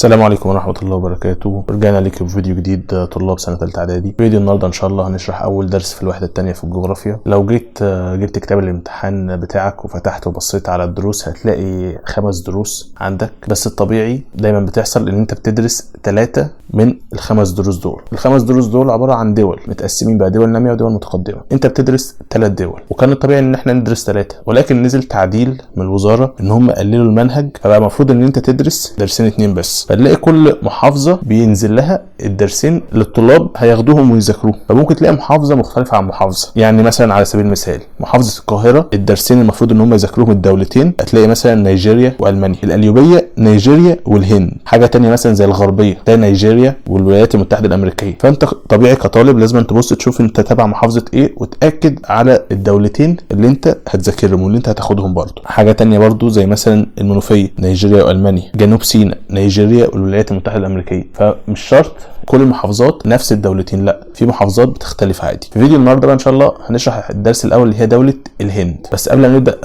السلام عليكم ورحمة الله وبركاته. رجعنا لكم في فيديو جديد طلاب سنة ثالثة اعدادي. فيديو النهارده ان شاء الله هنشرح اول درس في الوحدة الثانية في الجغرافيا. لو جبت كتاب الامتحان بتاعك وفتحت وبصيت على الدروس هتلاقي 5 دروس عندك، بس الطبيعي دايما بتحصل ان انت بتدرس 3 من ال5 دروس دول. ال5 دروس دول عبارة عن دول متقسمين بقى، دول نامية ودول متقدمة. انت بتدرس 3 دول، وكان الطبيعي ان احنا ندرس 3، ولكن نزل تعديل من الوزارة ان هم قللوا المنهج، فبقى المفروض ان انت تدرس درسين 2 بس. فتلاقي كل محافظة بينزل لها الدرسين اللي الطلاب هياخدوهم ويذاكروهم، فممكن تلاقي محافظة مختلفة عن محافظة. يعني مثلا على سبيل المثال محافظة القاهرة الدرسين المفروض ان هم يذاكروهم الدولتين، هتلاقي مثلا نيجيريا والمانيا. القليوبية نيجيريا والهند. حاجة تانية مثلا زي الغربية ده نيجيريا والولايات المتحدة الامريكية. فانت طبيعي كطالب لازم تبص تشوف انت تابع محافظة ايه، وتأكد على الدولتين اللي انت هتذاكرهم واللي انت هتاخدهم برضو. حاجة تانية برضو زي مثلا المنوفية نيجيريا والمانيا، جنوب سيناء نيجيريا والولايات المتحدة الامريكية. فمش شرط كل المحافظات نفس الدولتين، لا، في محافظات بتختلف عادي. في فيديو النهارده بقى ان شاء الله هنشرح الدرس الاول اللي هي دولة الهند. بس قبل ما نبدا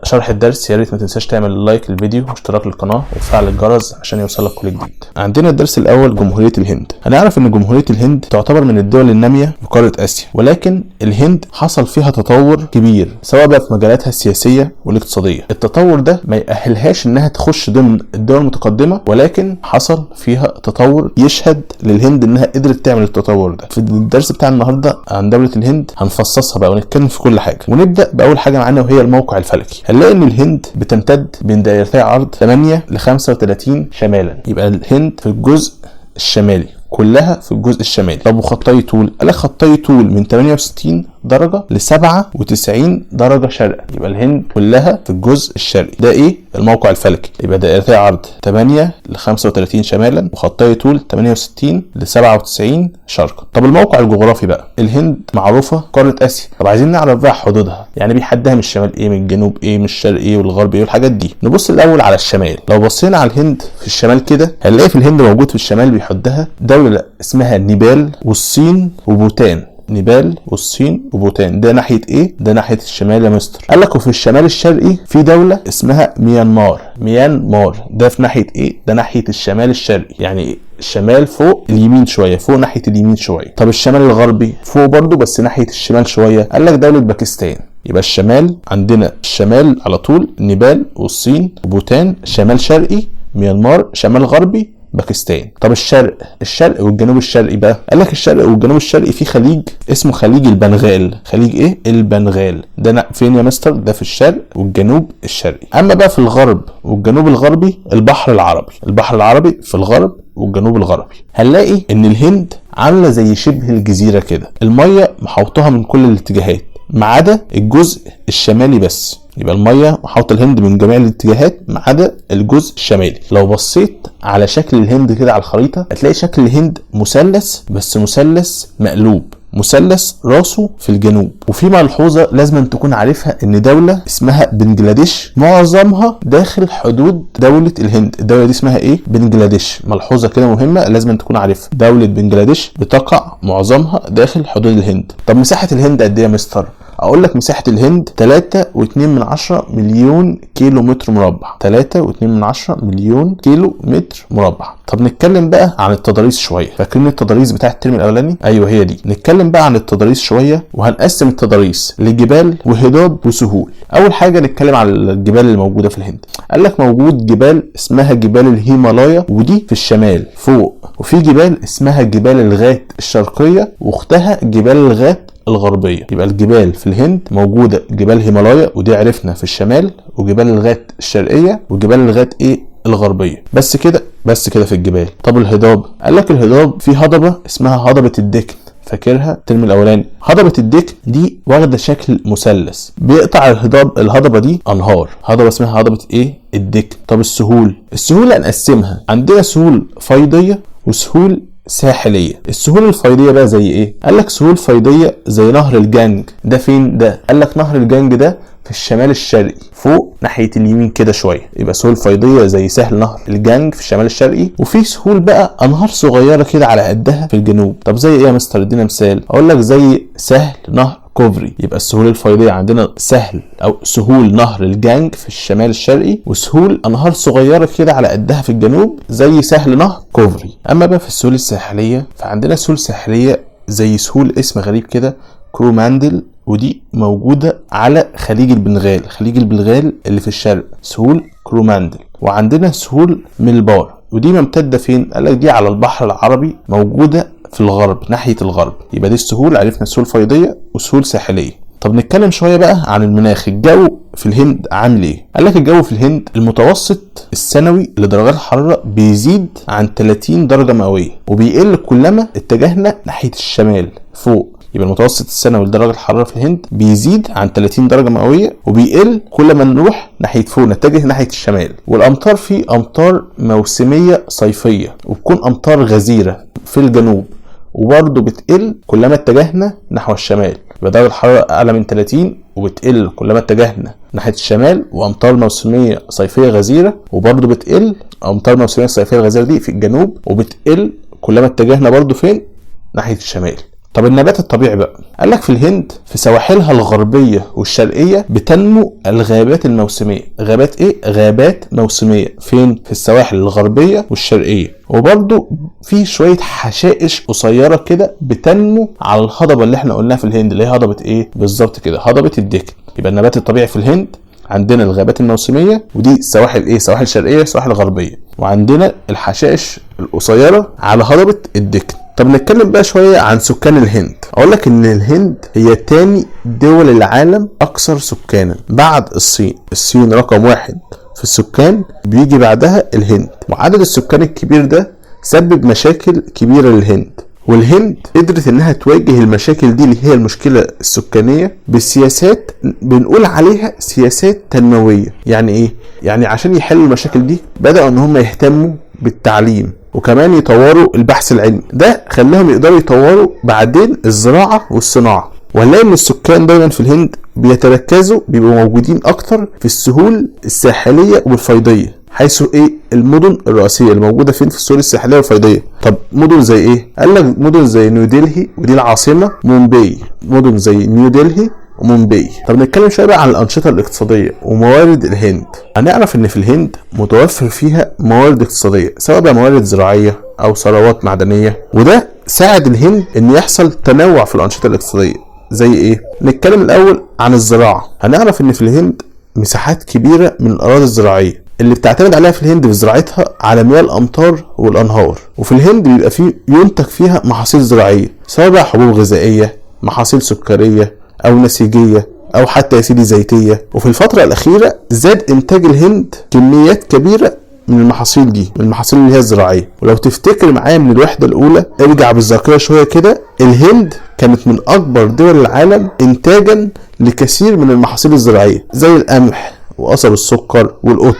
شرح الدرس يا ريت ما تنساش تعمل لايك للفيديو واشتراك للقناه وتفعل الجرس عشان يوصلك كل جديد. عندنا الدرس الاول جمهورية الهند. هنعرف ان جمهورية الهند تعتبر من الدول النامية في قارة اسيا، ولكن الهند حصل فيها تطور كبير سواء بقى في مجالاتها السياسية والاقتصادية. التطور ده ما يأهلهاش انها تخش ضمن الدول المتقدمة، ولكن حصل فيها تطور يشهد للهند انها قدرت تعمل التطور ده. في الدرس بتاع النهارده عن دولة الهند هنفصصها بقى ونتكلم في كل حاجة، ونبدأ بأول حاجة معانا وهي الموقع الفلكي. هنلاقي ان الهند بتمتد بين دائرتي عرض 8 ل 35 شمالا، يبقى الهند في الجزء الشمالي كلها في الجزء الشمالي. طب وخطي طول؟ قال لك خطي طول من 68 درجة ل 97 درجة شرقا، يبقى الهند كلها في الجزء الشرقي. ده ايه؟ الموقع الفلكي. يبقى دائرتي عرض 8 ل 35 شمالا، وخطي طول 68 ل 97 شرقا. طب الموقع الجغرافي بقى، الهند معروفة قارة اسيا. طب عايزين نعرف بقى حدودها، يعني بيحدها من الشمال ايه، من الجنوب ايه، من الشرق ايه، والغرب ايه، والحاجات دي. نبص الاول على الشمال. لو بصينا على الهند في الشمال كده هنلاقي في الهند موجود في الشمال بيحدها دولة اسمها نيبال والصين وبوتان. نيبال والصين وبوتان ده ناحية ايه؟ ده ناحية الشمال يا مستر. قال لك وفي الشمال الشرقي في دولة اسمها ميانمار. ميانمار ده في ناحية ايه؟ ده ناحية الشمال الشرقي، يعني الشمال فوق اليمين شوية، فوق ناحية اليمين شوية. طب الشمال الغربي فوق برضو بس ناحية الشمال شوية. قال لك دولة باكستان. يبقى الشمال عندنا الشمال على طول نيبال والصين وبوتان، شمال شرقي ميانمار، شمال غربي باكستان. طب الشرق والجنوب الشرقي بقى، قال لك الشرق والجنوب الشرقي في خليج اسمه خليج البنغال. خليج ايه؟ البنغال. ده فين يا مستر؟ ده في الشرق والجنوب الشرقي. اما بقى في الغرب والجنوب الغربي البحر العربي. البحر العربي في الغرب والجنوب الغربي. هنلاقي ان الهند عامله زي شبه الجزيره كده، الميه محوطها من كل الاتجاهات ما عدا الجزء الشمالي بس. يبقى الميه محوطه الهند من جميع الاتجاهات ما عدا الجزء الشمالي. لو بصيت على شكل الهند كده على الخريطه هتلاقي شكل الهند مثلث، بس مثلث مقلوب، مثلث راسه في الجنوب. وفي ملحوظه لازم تكون عارفها، ان دوله اسمها بنجلاديش معظمها داخل حدود دوله الهند. الدوله دي اسمها ايه؟ بنجلاديش. ملحوظه كده مهمه لازم تكون عارفها، دوله بنجلاديش بتقع معظمها داخل حدود الهند. طب مساحه الهند قد ايه يا مستر؟ اقول لك مساحة الهند 3.2 مليون كيلو متر مربع. 3.2 مليون كيلو متر مربع. طب نتكلم بقى عن التضاريس شوية. فاكرين التضاريس بتاع الترم الاولاني؟ ايوه هي دي. نتكلم بقى عن التضاريس شوية، وهنقسم التضاريس لجبال وهضاب وسهول. اول حاجة نتكلم على الجبال اللي موجودة في الهند. قال لك موجود جبال اسمها جبال الهيمالايا، ودي في الشمال فوق، وفي جبال اسمها جبال الغات الشرقية واختها جبال الغات الغربية. يبقى الجبال في الهند موجودة جبال هيمالايا ودي عرفنا في الشمال، وجبال الغات الشرقية وجبال الغات ايه؟ الغربية. بس كده في الجبال. طب الهضاب؟ قال لك الهضاب في هضبة اسمها هضبة الدكن. فاكرها الترم الاولاني؟ هضبة الدكن دي واخدة شكل مثلث، بيقطع الهضبة دي انهار. هضبة اسمها هضبة ايه؟ الدكن. طب السهول هنقسمها، عندنا سهول فيضية وسهول ساحليه. السهول الفيضيه بقى زي ايه؟ قال لك سهول فيضيه زي نهر الجنج. ده فين ده؟ قال لك نهر الجنج ده في الشمال الشرقي فوق ناحيه اليمين كده شويه، يبقى سهول فيضيه زي سهل نهر الجانج في الشمال الشرقي. وفي سهول بقى انهار صغيره كده على قدها في الجنوب. طب زي ايه يا مستر؟ ادينا مثال. اقول لك زي سهل نهر كوفري. يبقى السهول الفيضيه عندنا سهل او سهول نهر الجانج في الشمال الشرقي، وسهول انهار صغيره كده على قدها في الجنوب زي سهل نهر كوفري. اما بقى في السهول الساحليه فعندنا سهول ساحليه زي سهول اسم غريب كده كروماندل، ودي موجوده على خليج البنغال. خليج البنغال اللي في الشرق سهول كروماندل. وعندنا سهول ملبار، ودي ممتده فين؟ قال لك دي على البحر العربي، موجوده في الغرب ناحيه الغرب. يبقى دي السهول، عرفنا سهول فيضيه وسهول ساحليه. طب نتكلم شويه بقى عن المناخ. الجو في الهند عامل ايه؟ قال لك الجو في الهند المتوسط السنوي لدرجات الحراره بيزيد عن 30 درجه مئويه، وبيقل كلما اتجهنا ناحيه الشمال فوق. يبقى المتوسط السنوي لدرجه الحراره في الهند بيزيد عن 30 درجه مئويه، وبيقل كل ما نروح ناحيه فوق، نتجه ناحيه الشمال. والامطار فيه امطار موسميه صيفيه، وبتكون امطار غزيره في الجنوب، وبرضه بتقل كلما اتجهنا نحو الشمال. يبقى درجه الحراره اعلى من 30 وبتقل كلما اتجهنا ناحيه الشمال، وامطار موسميه صيفيه غزيره، وبرضه بتقل امطار موسميه صيفيه غزيره دي في الجنوب، وبتقل كلما اتجهنا برضه فين؟ ناحيه الشمال. طب النبات الطبيعي بقى، قال لك في الهند في سواحلها الغربيه والشرقيه بتنمو الغابات الموسميه. غابات ايه؟ غابات موسميه. فين؟ في السواحل الغربيه والشرقيه. وبرده في شويه حشائش قصيره كده بتنمو على الهضبه اللي احنا قلناها في الهند، اللي هي هضبه ايه بالظبط كده؟ هضبه الدكن. يبقى النبات الطبيعي في الهند عندنا الغابات الموسميه، ودي سواحل ايه؟ سواحل شرقيه، سواحل غربيه. وعندنا الحشائش القصيره على هضبه الدكن. طب نتكلم بقى شوية عن سكان الهند. اقول لك ان الهند هي تاني دول العالم اكثر سكانا بعد الصين. الصين رقم 1 في السكان، بيجي بعدها الهند. وعدد السكان الكبير ده سبب مشاكل كبيرة للهند، والهند قدرت انها تواجه المشاكل دي اللي هي المشكلة السكانية بسياسات بنقول عليها سياسات تنموية. يعني ايه؟ يعني عشان يحلوا المشاكل دي بدأوا ان هم يهتموا بالتعليم، وكمان يطوروا البحث العلمي. ده خلاهم يقدروا يطوروا بعدين الزراعة والصناعة. وهنلاقي ان السكان دايما في الهند بيتركزوا، بيبقوا موجودين اكتر في السهول الساحلية والفيضية، حيث ايه؟ المدن الرئيسية اللي موجودة فين؟ في السهول الساحلية والفيضية. طب مدن زي ايه؟ قال لك مدن زي نيودلهي، ودي العاصمة، مومباي. مدن زي نيودلهي ومومباي. طب نتكلم شويه بقى عن الانشطه الاقتصاديه وموارد الهند. هنعرف ان في الهند متوفر فيها موارد اقتصاديه، سواء بقى موارد زراعيه او ثروات معدنيه، وده ساعد الهند ان يحصل تنوع في الانشطه الاقتصاديه. زي ايه؟ نتكلم الاول عن الزراعه. هنعرف ان في الهند مساحات كبيره من الاراضي الزراعيه اللي بتعتمد عليها في الهند في زراعتها على مياه الامطار والانهار. وفي الهند بيبقى فيه ينتج فيها محاصيل زراعيه، سواء بقى حبوب غذائيه، محاصيل سكريه او نسيجيه، او حتى يا سيدي زيتيه. وفي الفتره الاخيره زاد انتاج الهند كميات كبيره من المحاصيل دي، من المحاصيل اللي هي الزراعيه. ولو تفتكر معايا من الوحده الاولى، ارجع بالذاكره شويه كده، الهند كانت من اكبر دول العالم انتاجا لكثير من المحاصيل الزراعيه زي القمح وقصب السكر والقطن.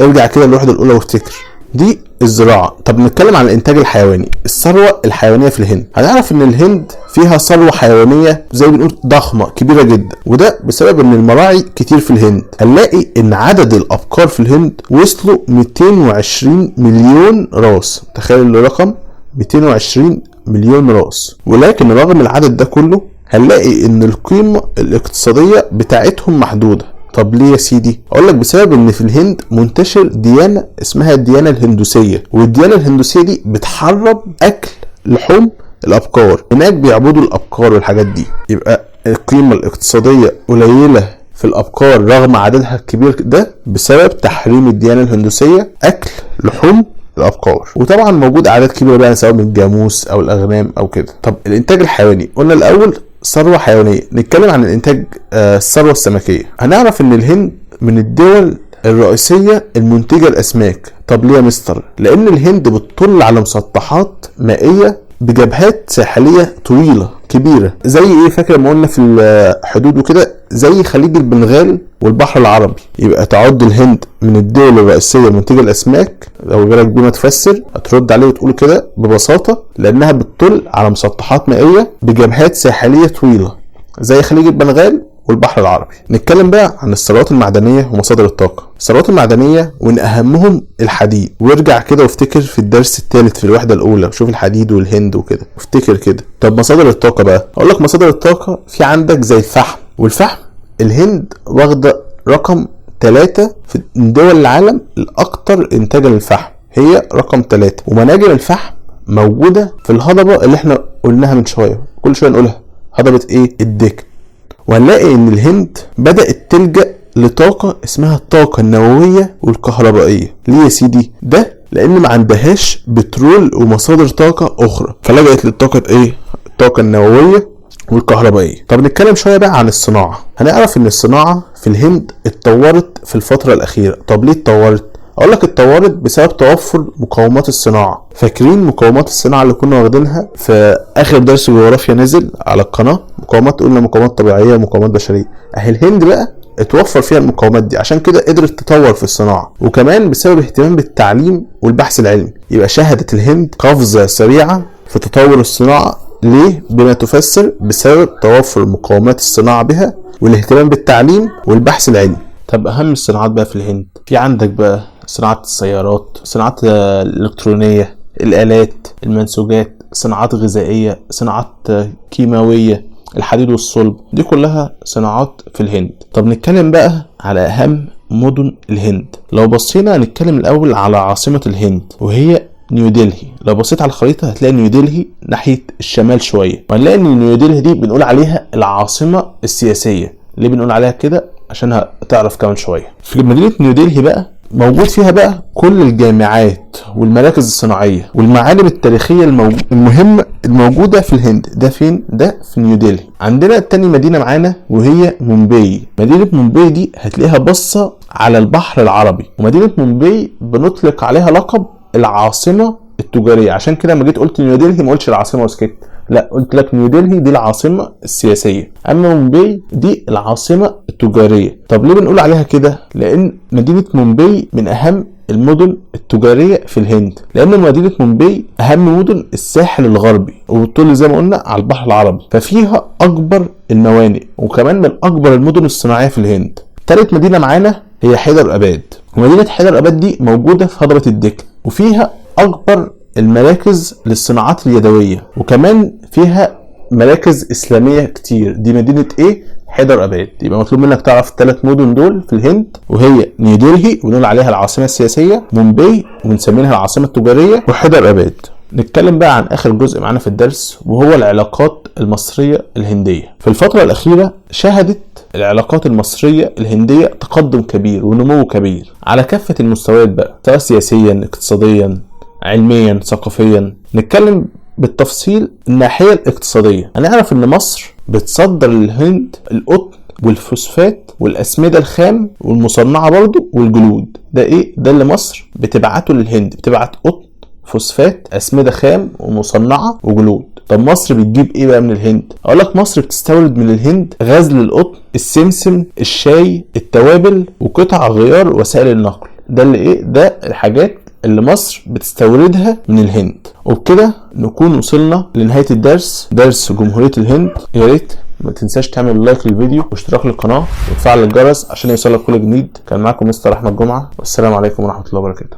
ارجع كده للوحده الاولى وافتكر. دي الزراعه. طب نتكلم عن الانتاج الحيواني، الثروه الحيوانيه في الهند. هنعرف ان الهند فيها ثروه حيوانيه زي ما بنقول ضخمه كبيره جدا، وده بسبب ان المراعي كتير في الهند. هنلاقي ان عدد الابقار في الهند وصلوا 220 مليون راس. تخيل الرقم 220 مليون راس. ولكن رغم العدد ده كله هنلاقي ان القيمه الاقتصاديه بتاعتهم محدوده. طب ليه يا سيدي؟ اقول لك بسبب ان في الهند منتشر ديانه اسمها الديانه الهندوسيه، والديانه الهندوسيه دي بتحرم اكل لحوم الابقار. هناك بيعبدوا الابقار والحاجات دي. يبقى القيمه الاقتصاديه قليله في الابقار رغم عددها الكبير ده بسبب تحريم الديانه الهندوسيه اكل لحوم الابقار. وطبعا موجود اعداد كبيره بقى سواء من الجاموس او الاغنام او كده. طب الانتاج الحيواني، قلنا الاول ثروه حيوانيه. نتكلم عن الانتاج الثروه السمكيه. هنعرف ان الهند من الدول الرئيسيه المنتجه الاسماك. طب ليه يا مستر؟ لان الهند بتطل على مسطحات مائيه بجبهات ساحليه طويله كبيره. زي ايه؟ فاكر لما قلنا في الحدود وكده، زي خليج البنغال والبحر العربي. يبقى تعد الهند من الدول الرئيسيه المنتجه الاسماك. لو جالك بما تفسر هترد عليه وتقول كده ببساطه، لانها بتطل على مسطحات مائيه بجبهات ساحليه طويله زي خليج البنغال والبحر العربي. نتكلم بقى عن الثروات المعدنيه ومصادر الطاقه. الثروات المعدنيه ومن اهمهم الحديد، وارجع كده وافتكر في الدرس الثالث في الوحده الاولى وشوف الحديد والهند وكده، افتكر كده. طب مصادر الطاقه بقى، اقول لك مصادر الطاقه في عندك زي الفحم، والفحم الهند واخده رقم 3 في دول العالم الاكثر انتاجا للفحم، هي رقم 3. ومناجم الفحم موجوده في الهضبه اللي احنا قلناها من شويه، كل شويه نقولها، هضبه ايه؟ الدكن. وهنلاقي ان الهند بدات تلجا لطاقه اسمها الطاقه النوويه والكهربائيه. ليه يا سيدي؟ ده لان ما عندهاش بترول ومصادر طاقه اخرى، فلجأت للطاقه ايه؟ الطاقه النوويه والكهربائيه. طب نتكلم شويه بقى عن الصناعه. هنعرف ان الصناعه في الهند اتطورت في الفتره الاخيره. طب ليه اتطورت؟ اقول لك اتطورت بسبب توفر مقومات الصناعه. فاكرين مقومات الصناعه اللي كنا واخدينها في اخر درس جغرافيا نزل على القناه؟ مقومات، قلنا مقومات طبيعيه ومقومات بشريه. اهي الهند بقى اتوفر فيها المقومات دي، عشان كده قدرت تطور في الصناعه، وكمان بسبب اهتمام بالتعليم والبحث العلمي. يبقى شهدت الهند قفزه سريعه في تطور الصناعه. ليه؟ بما تفسر بسبب توفر مقومات الصناعه بها والاهتمام بالتعليم والبحث العلمي. طب اهم الصناعات بقى في الهند، في عندك بقى صناعه السيارات، صناعات الالكترونيه، الالات، المنسوجات، صناعات غذائيه، صناعات كيماويه، الحديد والصلب، دي كلها صناعات في الهند. طب نتكلم بقى على اهم مدن الهند. لو بصينا نتكلم الاول على عاصمه الهند وهي نيودلهي. لو بصيت على الخريطه هتلاقي نيودلهي ناحيه الشمال شويه، وهنلاقي ان نيودلهي دي بنقول عليها العاصمه السياسيه. ليه بنقول عليها كده؟ عشان هتعرف كمان شويه. في مدينه نيودلهي بقى موجود فيها بقى كل الجامعات والمراكز الصناعيه والمعالم التاريخيه المهمه الموجوده في الهند. ده فين؟ ده في نيودلهي. عندنا تاني مدينه معانا وهي مومباي. مدينه مومباي دي هتلاقيها باصه على البحر العربي، ومدينه مومباي بنطلق عليها لقب العاصمه التجاريه. عشان كده لما جيت قلت نيودلهي ما قلتش العاصمه وسكت، لا، قلت لك نيودلهي دي العاصمه السياسيه، اما مومباي دي العاصمه التجاريه. طب ليه بنقول عليها كده؟ لان مدينه مومباي من اهم المدن التجاريه في الهند، لان مدينه مومباي اهم مدن الساحل الغربي، وبالطول زي ما قلنا على البحر العربي، ففيها اكبر الموانئ وكمان من اكبر المدن الصناعيه في الهند. ثالث مدينه معانا هي حيدر اباد. ومدينه حيدر اباد دي موجوده في هضبه الدكن، وفيها اكبر المراكز للصناعات اليدويه، وكمان فيها مراكز اسلاميه كتير. دي مدينه ايه؟ حيدر اباد. يبقى مطلوب منك تعرف الثلاث مدن دول في الهند، وهي نيودلهي ونقول عليها العاصمه السياسيه، مومباي وبنسميها العاصمه التجاريه، وحيدر اباد. نتكلم بقى عن اخر جزء معانا في الدرس وهو العلاقات المصريه الهنديه. في الفتره الاخيره شهدت العلاقات المصريه الهنديه تقدم كبير ونمو كبير على كافه المستويات بقى، سواء سياسيا، اقتصاديا، علميا، ثقافيا. نتكلم بالتفصيل الناحيه الاقتصاديه. هنعرف ان مصر بتصدر للهند القطن والفوسفات والاسمده الخام والمصنعه برضو والجلود. ده ايه؟ ده اللي مصر بتبعته للهند، بتبعت قطن، فوسفات، اسمده خام ومصنعه وجلود. طب مصر بتجيب ايه بقى من الهند؟ اقول لك مصر بتستورد من الهند غزل القطن، السمسم، الشاي، التوابل، وقطع غيار وسائل النقل. ده اللي ايه؟ ده الحاجات اللي مصر بتستوردها من الهند. وبكده نكون وصلنا لنهاية الدرس، درس جمهورية الهند. يا ريت ما تنساش تعمل لايك للفيديو واشتراك للقناة وتفعل الجرس عشان يوصلك كل جديد. كان معكم مستر احمد جمعة، والسلام عليكم ورحمة الله وبركاته.